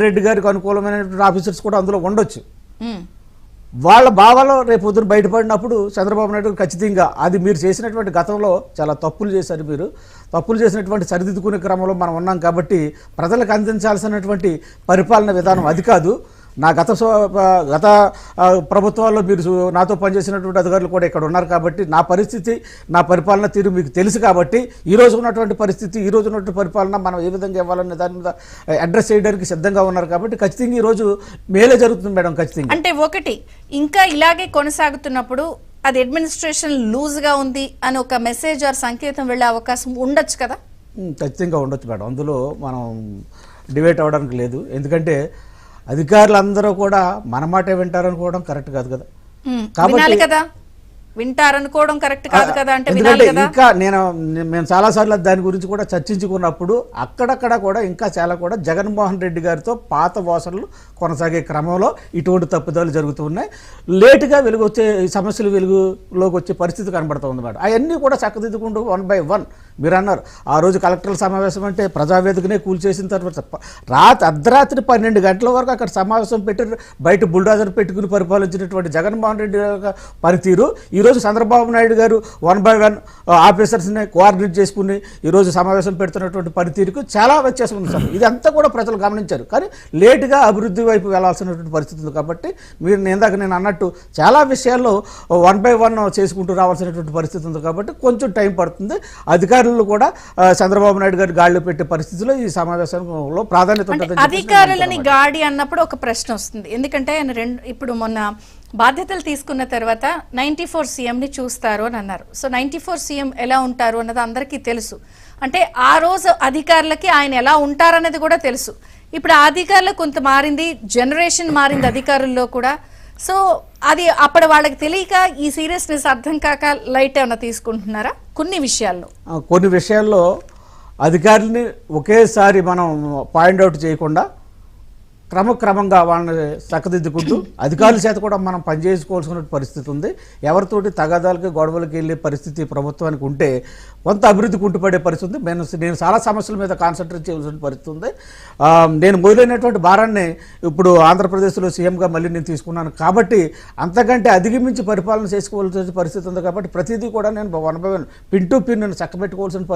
రెడ్డి గారికి అనుకూలమైనటువంటి ఆఫీసర్స్ కూడా అందులో ఉండొచ్చు. వాళ్ళ భావాలు రేపు పొద్దున బయటపడినప్పుడు చంద్రబాబు నాయుడు ఖచ్చితంగా అది మీరు చేసినటువంటి గతంలో చాలా తప్పులు చేశారు, మీరు తప్పులు చేసినటువంటి సరిదిద్దుకునే క్రమంలో మనం ఉన్నాం కాబట్టి ప్రజలకు అందించాల్సినటువంటి పరిపాలన విధానం అది కాదు. నా గత ప్రభుత్వాల్లో మీరు నాతో పనిచేసినటువంటి అధికారులు కూడా ఇక్కడ ఉన్నారు కాబట్టి నా పరిస్థితి, నా పరిపాలన తీరు మీకు తెలుసు కాబట్టి ఈ రోజు ఉన్నటువంటి పరిస్థితి, ఈ రోజు ఉన్నటువంటి పరిపాలన మనం ఏ విధంగా ఇవ్వాలనే దాని మీద అడ్రస్ చేయడానికి సిద్ధంగా ఉన్నారు కాబట్టి ఖచ్చితంగా ఈ రోజు మేలే జరుగుతుంది మేడం. ఖచ్చితంగా అంటే ఒకటి ఇంకా ఇలాగే కొనసాగుతున్నప్పుడు అది అడ్మినిస్ట్రేషన్ లూజ్గా ఉంది అని ఒక మెసేజ్ ఆర్ సంకేతం వెళ్ళే అవకాశం ఉండొచ్చు కదా? ఖచ్చితంగా ఉండొచ్చు మేడం, అందులో మనం డిబేట్ అవ్వడానికి లేదు. ఎందుకంటే అధికారులందరూ కూడా మన మాటే వింటారనుకోవడం కరెక్ట్ కాదు కదా. కాబట్టి కదా వింటారనుకోవడం కరెక్ట్ కాదు కదా, అంటే ఇంకా మేము చాలాసార్లు దాని గురించి కూడా చర్చించుకున్నప్పుడు అక్కడక్కడ కూడా ఇంకా చాలా కూడా జగన్మోహన్ రెడ్డి గారితో పాత వాసనలు కొనసాగే క్రమంలో ఇటువంటి తప్పుదాలు జరుగుతూ ఉన్నాయి. లేటుగా వచ్చే సమస్యలు వెలుగులోకి వచ్చే పరిస్థితి కనబడుతూ ఉంది మేడం. అవన్నీ కూడా చక్కదిద్దుకుంటూ 1 by 1 మీరు అన్నారు ఆ రోజు కలెక్టర్ల సమావేశం అంటే ప్రజావేదికనే కూల్చేసిన తర్వాత అర్ధరాత్రి 12 గంటల వరకు అక్కడ సమావేశం పెట్టి బయట బుల్డాజర్ పెట్టుకుని పరిపాలించినటువంటి జగన్మోహన్ రెడ్డి పనితీరు ఈరోజు చంద్రబాబు నాయుడు గారు 1 by 1 ఆఫీసర్స్ని కోఆర్డినేట్ చేసుకుని ఈరోజు సమావేశం పెడుతున్నటువంటి పనితీరుకు చాలా వ్యత్యాసం ఉంది సార్. ఇదంతా కూడా ప్రజలు గమనించారు. కానీ లేటుగా అభివృద్ధి వైపు వెళ్లాల్సినటువంటి పరిస్థితి ఉంది కాబట్టి మీరు ఇందాక నేను అన్నట్టు చాలా విషయాల్లో 1 by 1 చేసుకుంటూ రావాల్సినటువంటి పరిస్థితి ఉంది కాబట్టి కొంచెం టైం పడుతుంది. అధికారులు కూడా చంద్రబాబు నాయుడు గారి గాడిలో పెట్టే పరిస్థితిలో ఈ సమావేశంలో ప్రాధాన్యత ఉంటుంది. అధికారులని గాడి అన్నప్పుడు ఒక ప్రశ్న వస్తుంది. ఎందుకంటే ఆయన ఇప్పుడు మొన్న బాధ్యతలు తీసుకున్న తర్వాత 94 సీఎంని చూస్తారు అని అన్నారు. సో 94 సీఎం ఎలా ఉంటారు అన్నది అందరికీ తెలుసు. అంటే ఆ రోజు అధికారులకి ఆయన ఎలా ఉంటారన్నది కూడా తెలుసు. ఇప్పుడు ఆ అధికారులు కొంత మారింది, జనరేషన్ మారింది అధికారుల్లో కూడా. సో అది అప్పుడు వాళ్ళకి తెలియక ఈ సీరియస్నెస్ అర్థం కాక లైట్ ఏమైనా తీసుకుంటున్నారా? కొన్ని విషయాల్లో అధికారులని ఒకేసారి మనం పాయింట్అవుట్ చేయకుండా క్రమక్రమంగా వాళ్ళని చక్కదిద్దుకుంటూ అధికారుల చేత కూడా మనం పనిచేసుకోవాల్సిన పరిస్థితి ఉంది. ఎవరితోటి తగాదాలకి గొడవలకి వెళ్ళే పరిస్థితి ప్రభుత్వానికి ఉంటే కొంత అభివృద్ధి కుంటుపడే పరిస్థితి ఉంది. నేను చాలా సమస్యల మీద కాన్సన్ట్రేట్ చేయాల్సిన పరిస్థితి ఉంది. నేను మొదలైనటువంటి భారాన్ని ఇప్పుడు ఆంధ్రప్రదేశ్లో సీఎంగా మళ్ళీ నేను తీసుకున్నాను కాబట్టి అంతకంటే అధిగమించి పరిపాలన చేసుకోవాల్సిన పరిస్థితి ఉంది కాబట్టి ప్రతిదీ కూడా నేను 1 by 1 పిన్ టు పిన్ చక్కబెట్టుకోవాల్సిన పరిస్థితి